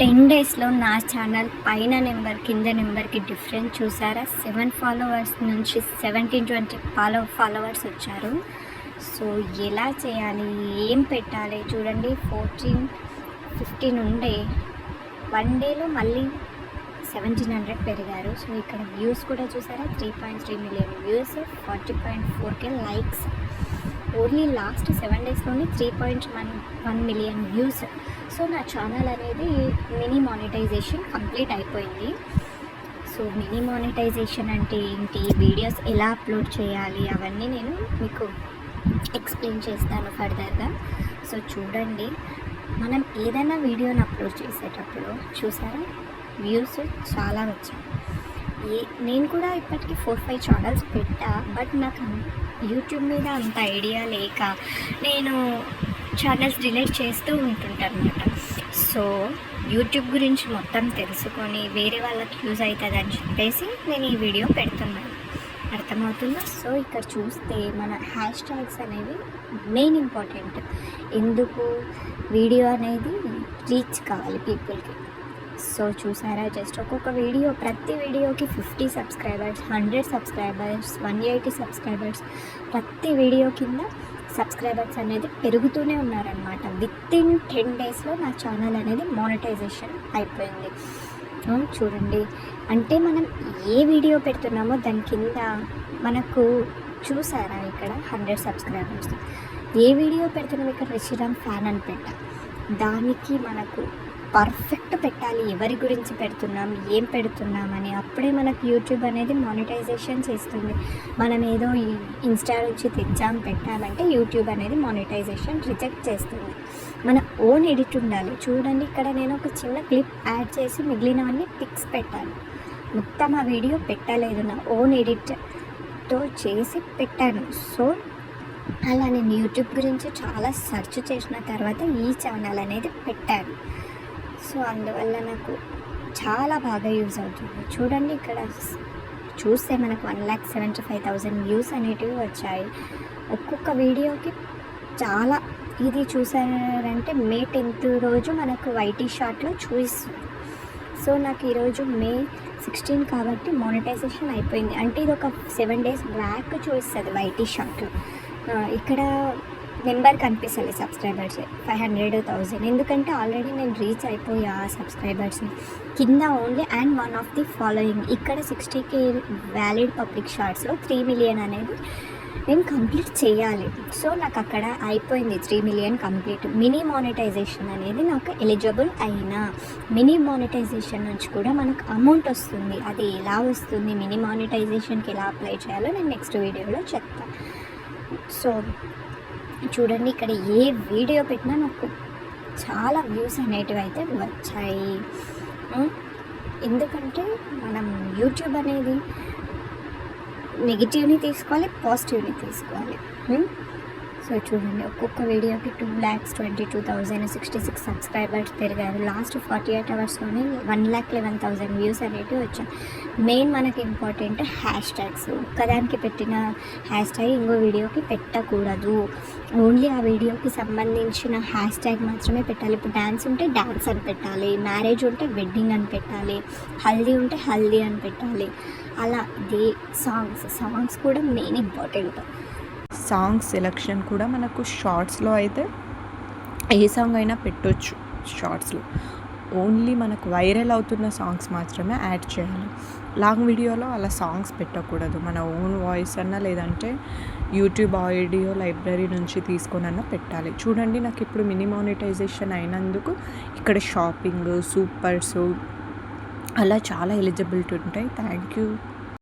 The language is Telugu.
10 డేస్లో నా ఛానల్ పైన నెంబర్ కింద నెంబర్కి డిఫరెన్స్ చూసారా? 7 ఫాలోవర్స్ నుంచి 17-20 ఫాలోవర్స్ వచ్చారు. సో ఎలా చేయాలి, ఏం పెట్టాలి చూడండి. 14-15 ఉండే 1 డేలో మళ్ళీ 1700 పెరిగారు. సో ఇక్కడ వ్యూస్ కూడా చూసారా? 3.3 million views, 40.4K likes. Only last 7 డేస్లోనే 3.1 మిలియన్ వ్యూస్. సో నా ఛానల్ అనేది మినీ మానిటైజేషన్ కంప్లీట్ అయిపోయింది. సో మినీ మానిటైజేషన్ అంటే ఏంటి, వీడియోస్ ఎలా అప్లోడ్ చేయాలి, అవన్నీ నేను మీకు ఎక్స్ప్లెయిన్ చేస్తాను ఫర్దర్గా. సో చూడండి, మనం ఏదైనా వీడియోని అప్లోడ్ చేసేటప్పుడు చూసారా వ్యూస్ చాలా వచ్చాయి. నేను కూడా ఇప్పటికీ 4-5 ఛానల్స్ పెట్టా, బట్ నాకు యూట్యూబ్ మీద అంత ఐడియా లేక నేను ఛానల్స్ డిలీట్ చేస్తూ ఉంటుంటాను అనమాట. సో యూట్యూబ్ గురించి మొత్తం తెలుసుకొని వేరే వాళ్ళకి యూజ్ అవుతుందని చెప్పేసి నేను ఈ వీడియో పెడుతున్నాను. అర్థమవుతుందా? సో ఇక్కడ చూస్తే మన హ్యాష్ ట్యాగ్స్ అనేవి మెయిన్ ఇంపార్టెంట్. ఎందుకు వీడియో అనేది రీచ్ కావాలి పీపుల్కి. సో చూసారా, జస్ట్ ఒక్కొక్క వీడియో, ప్రతి వీడియోకి 50 సబ్స్క్రైబర్స్, 100 సబ్స్క్రైబర్స్, 180 సబ్స్క్రైబర్స్, ప్రతి వీడియో కింద సబ్స్క్రైబర్స్ అనేది పెరుగుతూనే ఉన్నారనమాట. వితిన్ 10 డేస్లో నా ఛానల్ అనేది మానిటైజేషన్ అయిపోయింది. చూడండి, అంటే మనం ఏ వీడియో పెడుతున్నామో దాని కింద మనకు చూసారా ఇక్కడ 100 సబ్స్క్రైబర్స్. ఏ వీడియో పెడుతున్నామో ఇక్కడ రిషిరామ్ ఫ్యాన్ అని పెట్టా, దానికి మనకు పర్ఫెక్ట్ పెట్టాలి. ఎవరి గురించి పెడుతున్నాం, ఏం పెడుతున్నామని, అప్పుడే మనకు యూట్యూబ్ అనేది మానిటైజేషన్ చేస్తుంది. మనం ఏదో ఇన్స్టా నుంచి తెచ్చాం పెట్టామంటే యూట్యూబ్ అనేది మానిటైజేషన్ రిజెక్ట్ చేస్తుంది. మన ఓన్ ఎడిట్ ఉండాలి. చూడండి, ఇక్కడ నేను ఒక చిన్న క్లిప్ యాడ్ చేసి మిగిలినవన్నీ పిక్స్ పెట్టాను. మొత్తం ఆ వీడియో పెట్టలేదు, నా ఓన్ ఎడిట్తో చేసి పెట్టాను. సో అలా నేను యూట్యూబ్ గురించి చాలా సెర్చ్ చేసిన తర్వాత ఈ ఛానల్ అనేది పెట్టాను. సో అందువల్ల నాకు చాలా బాగా యూజ్ అవుతుంది. చూడండి, ఇక్కడ చూస్తే మనకు 1,75,000 వ్యూస్ అనేటివి వచ్చాయి ఒక్కొక్క వీడియోకి. చాలా ఇది చూసారంటే మే 10th రోజు మనకు వైటీ షార్ట్లో చూపిస్తుంది. సో నాకు ఈరోజు మే 16 కాబట్టి మానిటైజేషన్ అయిపోయింది. అంటే ఇది ఒక 7 డేస్ బ్యాక్ చూపిస్తుంది వైటీ షార్ట్లో. ఇక్కడ నెంబర్ కనిపిస్తుంది సబ్స్క్రైబర్స్ 500,000. ఎందుకంటే ఆల్రెడీ నేను రీచ్ అయిపోయా ఆ సబ్స్క్రైబర్స్ని. కింద only and one of the following, ఇక్కడ 60K వ్యాలిడ్ పబ్లిక్ షార్ట్స్లో 3 మిలియన్ అనేది నేను కంప్లీట్ చేయాలి. సో నాకు అక్కడ అయిపోయింది 3 మిలియన్ కంప్లీట్. మినీ మానిటైజేషన్ అనేది నాకు ఎలిజిబుల్ అయినా, మినీ మానిటైజేషన్ నుంచి కూడా మనకు అమౌంట్ వస్తుంది. అది ఎలా వస్తుంది, మినీ మానిటైజేషన్కి ఎలా అప్లై చేయాలో నేను నెక్స్ట్ వీడియోలో చెప్తాను. సో చూడండి, ఇక్కడ ఏ వీడియో పెట్టినా నాకు చాలా వ్యూస్ అనేటివి అయితే వచ్చాయి. ఎందుకంటే మనం యూట్యూబ్ అనేది నెగిటివ్ని తీసుకోవాలి, పాజిటివ్ని తీసుకోవాలి. సో చూడండి, ఒక్కొక్క వీడియోకి 2,22,066 సబ్స్క్రైబర్స్ పెరిగారు. లాస్ట్ 48 అవర్స్లోనే 1,11,000 వ్యూస్ అనేటివి వచ్చాయి. మెయిన్ మనకి ఇంపార్టెంట్ హ్యాష్ ట్యాగ్స్. ఒక్కదానికి పెట్టిన హ్యాష్ ట్యాగ్ ఇంకో వీడియోకి పెట్టకూడదు. ఓన్లీ ఆ వీడియోకి సంబంధించిన హ్యాష్ ట్యాగ్ మాత్రమే పెట్టాలి. ఇప్పుడు డ్యాన్స్ ఉంటే డ్యాన్స్ అని పెట్టాలి, మ్యారేజ్ ఉంటే వెడ్డింగ్ అని పెట్టాలి, హల్దీ ఉంటే హల్దీ అని పెట్టాలి. అలా ఇదే సాంగ్స్ కూడా మెయిన్ ఇంపార్టెంట్. సాంగ్ సెలెక్షన్ కూడా మనకు షార్ట్స్లో అయితే ఏ సాంగ్ అయినా పెట్టొచ్చు. షార్ట్స్లో ఓన్లీ మనకు వైరల్ అవుతున్న సాంగ్స్ మాత్రమే యాడ్ చేయాలి. లాంగ్ వీడియోలో అలా సాంగ్స్ పెట్టకూడదు. మన ఓన్ వాయిస్ అన్నా లేదంటే యూట్యూబ్ ఆడియో లైబ్రరీ నుంచి తీసుకొనన్నా పెట్టాలి. చూడండి, నాకు ఇప్పుడు మినీ మానిటైజేషన్ అయినందుకు ఇక్కడ షాపింగ్, సూపర్స్ అలా చాలా ఎలిజిబిలిటీ ఉంటాయి. Thank you.